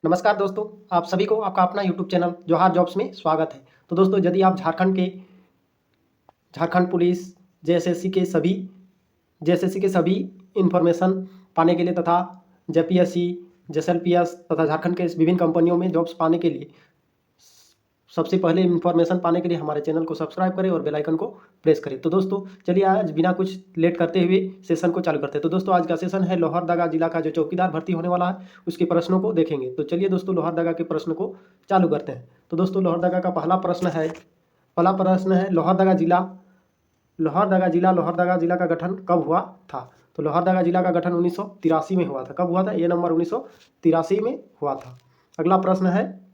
नमस्कार दोस्तों, आप सभी को आपका अपना यूट्यूब चैनल जोहार जॉब्स में स्वागत है। तो दोस्तों, यदि आप झारखंड पुलिस जेएसएससी के सभी इंफॉर्मेशन पाने के लिए तथा जेपीएससी, जेएसएलपीएस तथा झारखंड के विभिन्न कंपनियों में जॉब्स पाने के लिए सबसे पहले इंफॉर्मेशन पाने के लिए हमारे चैनल को सब्सक्राइब करें और बेल आइकन को प्रेस करें। तो दोस्तों, चलिए आज बिना कुछ लेट करते हुए सेशन को चालू करते हैं। तो दोस्तों, आज का सेशन है लोहरदगा जिला का जो चौकीदार भर्ती होने वाला है उसके प्रश्नों को देखेंगे। तो चलिए दोस्तों, लोहरदगा के प्रश्न को चालू करते हैं। तो दोस्तों, लोहरदगा का पहला प्रश्न है लोहरदगा जिला का गठन कब हुआ था। तो लोहरदगा जिला का गठन 1983 में हुआ था। कब हुआ था? ये नंबर 1983 में हुआ था। अगला प्रश्न है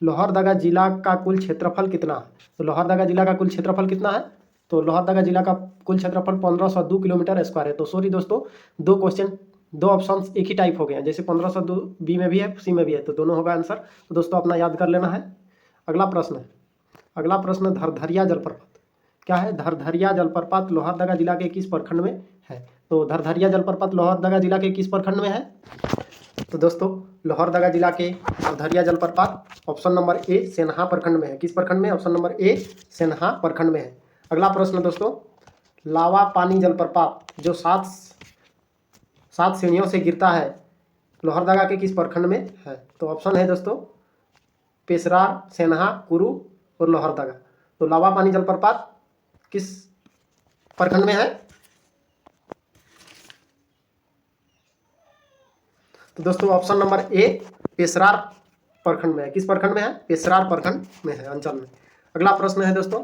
लोहरदगा जिला का कुल क्षेत्रफल कितना है। तो लोहरदगा जिला का कुल क्षेत्रफल कितना है? तो लोहरदगा जिला का कुल क्षेत्रफल 1502 किलोमीटर स्क्वायर है। तो सॉरी दोस्तों, दो ऑप्शंस एक ही टाइप हो गए हैं। जैसे 1502 बी में भी है, सी में भी है, तो दोनों होगा आंसर। तो दोस्तों, अपना याद कर लेना है। अगला प्रश्न धरधरिया जलप्रपात क्या है? धरधरिया जलप्रपात लोहरदगा जिला के किस प्रखंड में है? तो धरधरिया जलप्रपात लोहरदगा जिला के किस प्रखंड में है? तो दोस्तों, लोहरदगा जिला के धरधरिया जलप्रपात ऑप्शन नंबर ए सेन्हा प्रखंड में है। किस प्रखंड में? ऑप्शन नंबर ए सेन्हा प्रखंड में है। अगला प्रश्न दोस्तों, लावा पानी जलप्रपात जो सात सीढ़ियों से गिरता है लोहरदगा के किस प्रखंड में है? तो ऑप्शन है दोस्तों पेशरार, सेन्हा, कुरू और लोहरदगा। तो लावा पानी जलप्रपात किस प्रखंड में है? तो दोस्तों, ऑप्शन नंबर ए पेशरार प्रखंड में है। किस प्रखंड में है? पेशरार प्रखंड में है, अंचल में। अगला प्रश्न है दोस्तों,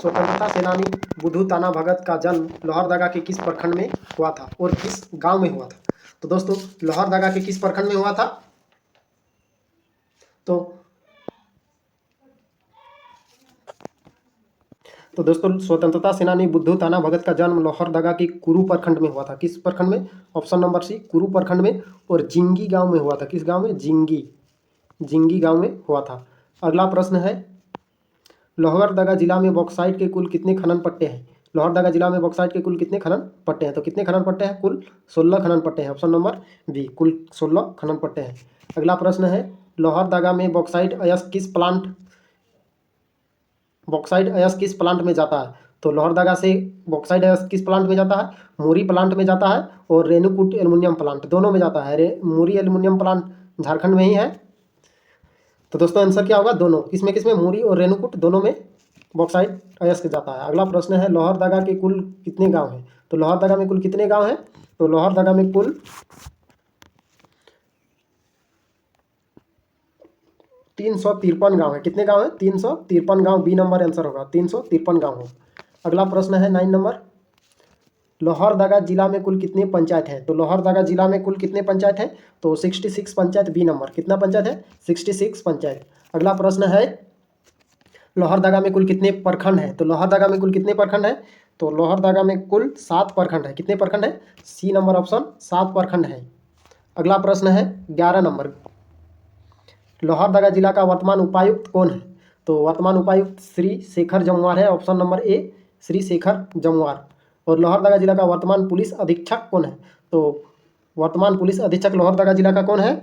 स्वतंत्रता सेनानी बुद्धू ताना भगत का जन्म लोहरदगा के किस प्रखंड में हुआ था और किस गांव में हुआ था? तो दोस्तों, लोहरदगा के किस प्रखंड में हुआ था? तो दोस्तों, स्वतंत्रता सेनानी बुद्धू ताना भगत का जन्म लोहरदगा के कुरू प्रखंड में हुआ था। किस प्रखंड में? ऑप्शन नंबर सी कुरू प्रखंड में और जिंगी गांव में हुआ था। किस गांव में? जिंगी गांव में हुआ था। अगला प्रश्न है लोहरदगा जिला में बॉक्साइट के कुल कितने खनन पट्टे हैं? लोहरदगा जिला में बॉक्साइट के कुल कितने खनन पट्टे हैं? तो कितने खनन पट्टे हैं? कुल 16 खनन पट्टे हैं। ऑप्शन नंबर बी कुल 16 खनन पट्टे हैं। अगला प्रश्न है लोहरदगा में बॉक्साइट अयस्क किस प्लांट में जाता है? तो लोहरदगा से बॉक्साइट अयस्क किस प्लांट में जाता है? मूरी प्लांट में जाता है और रेणुकूट एल्युमिनियम प्लांट, दोनों में जाता है। मूरी एल्युमिनियम प्लांट झारखंड में ही है। तो दोस्तों, आंसर क्या होगा? दोनों। किसमें मूरी और रेणुकूट दोनों में बॉक्साइट अयस्क जाता है। अगला प्रश्न है लोहरदगा के कुल कितने गाँव हैं? तो लोहरदगा में कुल कितने गाँव हैं? तो लोहरदगा में कुल 353 गाँव है। कितने गाँव है? 353 गाँव। बी नंबर आंसर होगा, 353 गाँव हो। अगला प्रश्न है 9 नंबर, लोहरदगा जिला में कुल कितने पंचायत हैं? तो लोहरदगा जिला में कुल कितने पंचायत हैं? तो 66 पंचायत। B number. कितना पंचायत है? 66 पंचायत। अगला प्रश्न है लोहरदगा में कुल कितने प्रखंड हैं? तो लोहरदगा में कुल कितने प्रखंड हैं? तो लोहरदगा में कुल 7 प्रखंड है। कितने प्रखंड है? सी नंबर ऑप्शन 7 प्रखंड है। अगला प्रश्न है 11 नंबर, लोहरदगा जिला का वर्तमान उपायुक्त कौन है? तो वर्तमान उपायुक्त श्री शेखर जमुआर है। Option number A Shri Shekhar Jamuar. और लोहरदगा जिला का वर्तमान पुलिस अधीक्षक कौन है? तो वर्तमान पुलिस अधीक्षक लोहरदगा जिला का कौन है?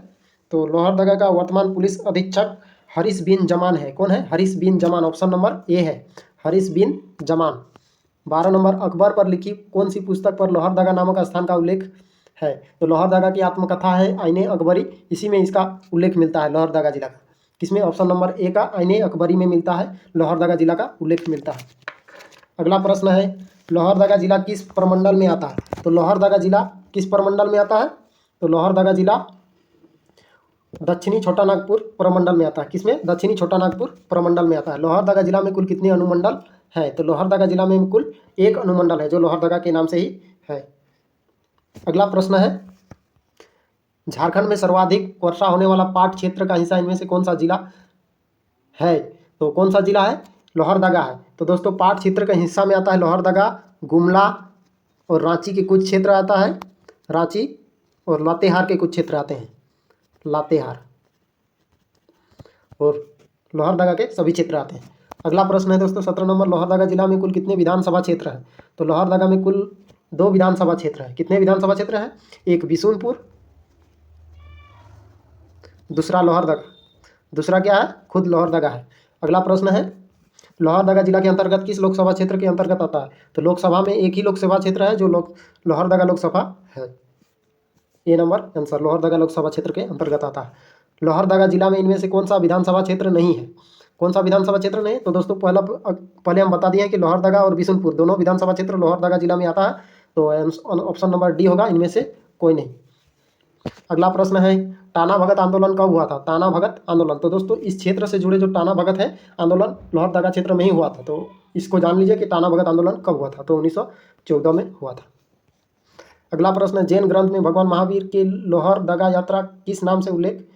तो लोहरदगा का वर्तमान पुलिस अधीक्षक हरीश बिन जमान है। कौन है? हरीश बिन जमान। ऑप्शन नंबर ए है हरीश बिन जमान। 12 नंबर, अकबर पर लिखी कौन सी पुस्तक पर लोहरदगा नामक स्थान का उल्लेख है? तो लोहरदगा की आत्मकथा है आईने अकबरी, इसी में इसका उल्लेख मिलता है लोहरदगा जिला का। किसमें? ऑप्शन नंबर ए का आईने अकबरी में मिलता है लोहरदगा जिला का उल्लेख मिलता है। अगला प्रश्न है लोहरदगा जिला किस प्रमंडल में आता है? तो लोहरदगा जिला किस प्रमंडल में आता है? तो लोहरदगा जिला दक्षिणी छोटा नागपुर प्रमंडल में आता है। किसमें? दक्षिणी छोटा नागपुर प्रमंडल में आता है। लोहरदगा जिला में कुल कितने अनुमंडल है? तो लोहरदगा जिला में कुल 1 अनुमंडल है जो लोहरदगा के नाम से ही है। अगला प्रश्न है झारखंड में सर्वाधिक वर्षा होने वाला पाट क्षेत्र का हिस्सा इनमें से कौन सा जिला है? तो कौन सा जिला है? लोहरदगा है। तो दोस्तों, पाट क्षेत्र का हिस्सा में आता है लोहरदगा, गुमला और रांची के कुछ क्षेत्र आता है। रांची और लातेहार के कुछ क्षेत्र आते हैं। लातेहार और लोहरदगा के सभी क्षेत्र आते हैं। अगला प्रश्न है दोस्तों 17 नंबर, लोहरदगा जिला में कुल कितने विधानसभा क्षेत्र हैं? तो लोहरदगा में कुल 2 विधानसभा क्षेत्र हैं। कितने विधानसभा क्षेत्र हैं? एक बिशुनपुर दूसरा लोहरदगा, दूसरा क्या है, खुद लोहरदगा है। अगला प्रश्न है, लोहरदगा जिला के अंतर्गत किस लोकसभा क्षेत्र के अंतर्गत आता है? तो लोकसभा में एक ही लोकसभा क्षेत्र है जो लोहरदगा लोकसभा है। ए नंबर आंसर लोहरदगा लोकसभा क्षेत्र के अंतर्गत आता है। लोहरदगा जिला में इनमें से कौन सा विधानसभा क्षेत्र नहीं है? कौन सा विधानसभा क्षेत्र नहीं? तो दोस्तों पहले हम बता दिए हैं कि लोहरदगा और बिशुनपुर दोनों विधानसभा क्षेत्र लोहरदगा जिला में आता है। तो ऑप्शन नंबर डी होगा, इनमें से कोई नहीं। अगला प्रश्न है, टाना भगत आंदोलन कब हुआ था? टाना भगत आंदोलन, तो दोस्तों इस क्षेत्र से जुड़े जो टाना भगत है आंदोलन लोहरदगा क्षेत्र में ही हुआ था। तो इसको जान लीजिए कि टाना भगत आंदोलन कब हुआ था, तो 1914 में हुआ था। अगला प्रश्न, जैन ग्रंथ में भगवान महावीर के लोहरदगा यात्रा किस नाम से उल्लेख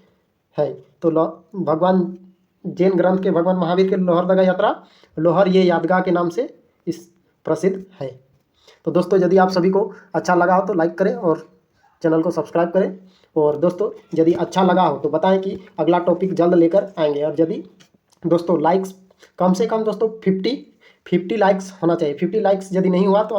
है? तो भगवान जैन ग्रंथ के भगवान महावीर के लोहरदगा यात्रा लोहर ये यादगाह के नाम से इस प्रसिद्ध है। तो दोस्तों यदि आप सभी को अच्छा लगा हो तो लाइक करें और चैनल को सब्सक्राइब करें। और दोस्तों यदि अच्छा लगा हो तो बताएं कि अगला टॉपिक जल्द लेकर आएंगे। और यदि दोस्तों लाइक्स कम से कम दोस्तों 50 लाइक्स होना चाहिए। 50 लाइक्स यदि नहीं हुआ तो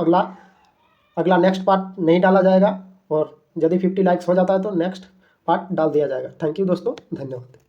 अगला नेक्स्ट पार्ट नहीं डाला जाएगा, और यदि 50 लाइक्स हो जाता है तो नेक्स्ट पार्ट डाल दिया जाएगा। थैंक यू दोस्तों, धन्यवाद।